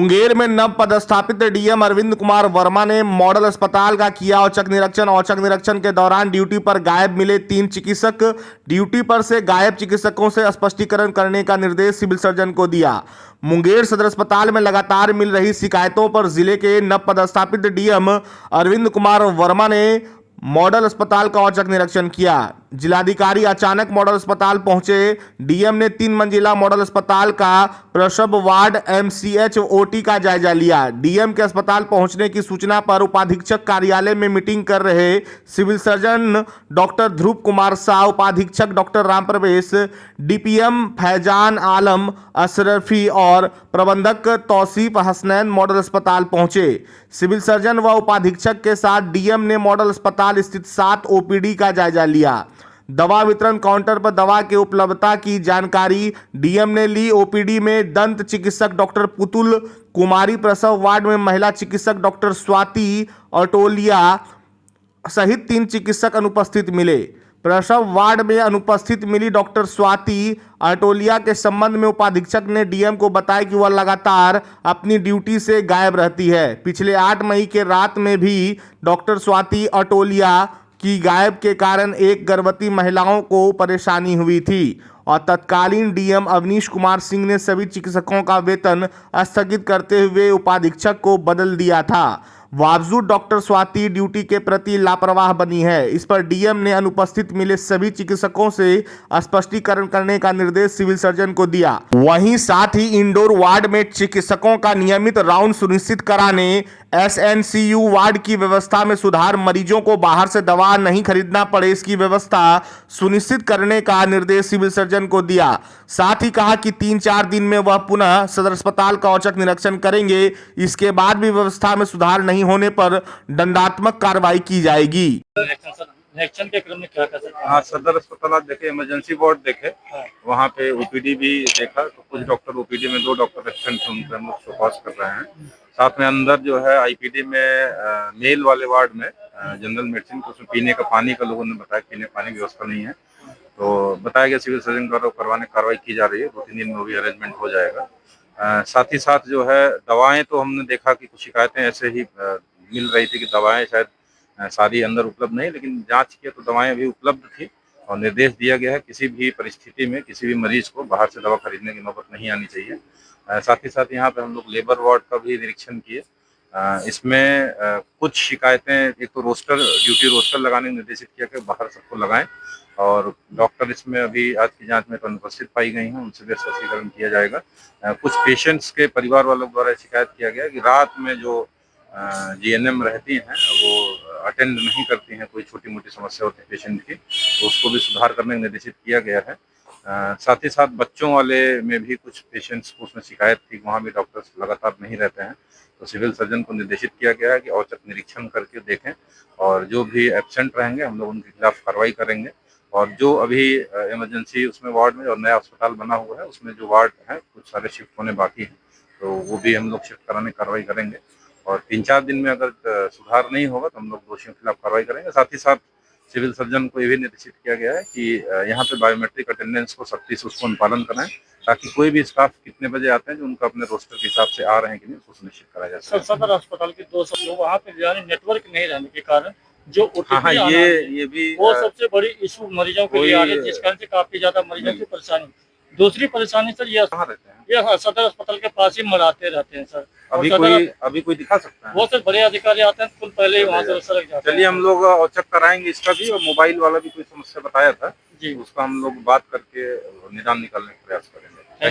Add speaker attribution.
Speaker 1: मुंगेर में नव पदस्थापित डीएम अरविंद कुमार वर्मा ने मॉडल अस्पताल का किया औचक निरीक्षण। औचक निरीक्षण के दौरान ड्यूटी पर गायब मिले 3 चिकित्सक। ड्यूटी पर से गायब चिकित्सकों से स्पष्टीकरण करने का निर्देश सिविल सर्जन को दिया। मुंगेर सदर अस्पताल में लगातार मिल रही शिकायतों पर जिले के नव पदस्थापित डीएम अरविंद कुमार वर्मा ने मॉडल अस्पताल का औचक निरीक्षण किया। जिलाधिकारी अचानक मॉडल अस्पताल पहुंचे। डीएम ने 3 मंजिला मॉडल अस्पताल का प्रसव वार्ड, एमसीएच, ओटी का जायजा लिया। डीएम के अस्पताल पहुंचने की सूचना पर उपाधीक्षक कार्यालय में मीटिंग कर रहे सिविल सर्जन डॉक्टर ध्रुव कुमार शाह, उपाधीक्षक डॉक्टर राम प्रवेश, डीपीएम फैजान आलम अशरफी और प्रबंधक तौसीफ हसनैन मॉडल अस्पताल पहुंचे। सिविल सर्जन व उपाधीक्षक के साथ डीएम ने मॉडल अस्पताल स्थित 7 ओपीडी का जायजा लिया। दवा वितरण काउंटर पर दवा की उपलब्धता की जानकारी डीएम ने ली। ओपीडी में दंत चिकित्सक डॉक्टर पुतुल कुमारी, प्रसव वार्ड में महिला चिकित्सक डॉक्टर स्वाति अटोलिया सहित 3 चिकित्सक अनुपस्थित मिले। प्रसव वार्ड में अनुपस्थित मिली डॉक्टर स्वाति अटोलिया के संबंध में उपाधीक्षक ने डीएम को बताया कि वह लगातार अपनी ड्यूटी से गायब रहती है। पिछले 8 मई के रात में भी डॉक्टर स्वाति अटोलिया की गायब के कारण एक गर्भवती महिलाओं को परेशानी हुई थी और तत्कालीन डीएम अवनीश कुमार सिंह ने सभी चिकित्सकों का वेतन स्थगित करते हुए उपाधीक्षक को बदल दिया था। बावजूद डॉक्टर स्वाति ड्यूटी के प्रति लापरवाह बनी है। इस पर डीएम ने अनुपस्थित मिले सभी चिकित्सकों से स्पष्टीकरण करने का निर्देश सिविल सर्जन को दिया। वहीं साथ ही इंडोर वार्ड में चिकित्सकों का नियमित राउंड सुनिश्चित कराने, एसएनसीयू वार्ड की व्यवस्था में सुधार, मरीजों को बाहर से दवा नहीं खरीदना पड़े इसकी व्यवस्था सुनिश्चित करने का निर्देश सिविल सर्जन को दिया। साथ ही कहा कि 3-4 दिन में वह पुनः सदर अस्पताल का औचक निरीक्षण करेंगे। इसके बाद भी व्यवस्था में सुधार नहीं होने पर दंडात्मक कार्रवाई की जाएगी।
Speaker 2: निरीक्षण के क्रम में क्या कर सकते हैं?
Speaker 3: हाँ, सदर अस्पताल आप देखे, इमरजेंसी वार्ड देखे,
Speaker 2: हाँ।
Speaker 3: वहाँ पे ओपीडी भी देखा तो कुछ डॉक्टर ओपीडी में 2 डॉक्टर एब्सेंट थे, उनसे हम लोग शोकॉज कर रहे हैं। साथ में अंदर जो है आईपीडी में मेल वाले वार्ड में जनरल मेडिसिन को पीने का पानी का लोगों ने बताया पीने पानी की व्यवस्था नहीं है, तो बताया गया सिविल सर्जन द्वारा करवाने कार्रवाई की जा रही है। 2-3 दिन में भी अरेंजमेंट हो जाएगा। साथ ही साथ जो है दवाएं, तो हमने देखा कि कुछ शिकायतें ऐसे ही मिल रही थी कि दवाएं शायद सारी अंदर उपलब्ध नहीं, लेकिन जांच किया तो दवाएं भी उपलब्ध थी और निर्देश दिया गया है किसी भी परिस्थिति में किसी भी मरीज को बाहर से दवा खरीदने की नौबत नहीं आनी चाहिए। साथ ही साथ यहाँ पे हम लोग लेबर वार्ड का भी निरीक्षण किए। इसमें कुछ शिकायतें, एक तो रोस्टर, ड्यूटी रोस्टर लगाने को निर्देशित किया कि बाहर सबको लगाएं और डॉक्टर इसमें अभी आज की जांच में तो अनुपस्थित पाई गई हैं, उनसे भी स्पष्टीकरण किया जाएगा। कुछ पेशेंट्स के परिवार वालों द्वारा शिकायत किया गया कि रात में जो जीएनएम रहती हैं वो अटेंड नहीं करती हैं, कोई छोटी मोटी समस्या होती है पेशेंट की, तो उसको भी सुधार करने का निर्देशित किया गया है। साथ ही साथ बच्चों वाले में भी कुछ पेशेंट्स को उसमें शिकायत थी, वहाँ भी डॉक्टर्स लगातार नहीं रहते हैं, तो सिविल सर्जन को निर्देशित किया गया है कि औचक निरीक्षण करके देखें और जो भी एब्सेंट रहेंगे हम लोग उनके खिलाफ कार्रवाई करेंगे। और जो अभी इमरजेंसी उसमें वार्ड में और नया अस्पताल बना हुआ है उसमें जो वार्ड है कुछ सारे शिफ्ट होने बाकी हैं, तो वो भी हम लोग शिफ्ट कराने की कार्रवाई करेंगे और 3-4 दिन में अगर सुधार नहीं होगा तो हम लोग दोषियों के खिलाफ कार्रवाई करेंगे। साथ ही साथ सिविल सर्जन को ये भी निर्देशित किया गया है कि यहाँ पे बायोमेट्रिक अटेंडेंस को सख्ती से उसको अनुपालन कराएं, ताकि कोई भी स्टाफ कितने बजे आते हैं जो उनका अपने रोस्टर के हिसाब से आ रहे हैं कि नहीं उसको सुनिश्चित कराया जा सके।
Speaker 2: सदर अस्पताल के 2 सब लोग वहाँ पे यानी नेटवर्क नहीं रहने के कारण जो
Speaker 3: हाँ, ये भी
Speaker 2: वो सबसे बड़ी इशू मरीजों के लिए आ रही है, जिस कारण से काफी ज्यादा मरीजों की परेशानी। दूसरी परेशानी सर ये
Speaker 3: कहाँ रहते हैं?
Speaker 2: ये सदर अस्पताल के पास ही मराते रहते हैं सर।
Speaker 3: अभी कोई दिखा सकता है?
Speaker 2: वो सर बड़े अधिकारी आते हैं, कुल पहले ही वहाँ से सड़क जाते हैं।
Speaker 3: चलिए हम लोग औचक कराएंगे इसका भी, और मोबाइल वाला भी कोई समस्या बताया था जी, उसका हम लोग बात करके निदान निकालने का प्रयास करेंगे।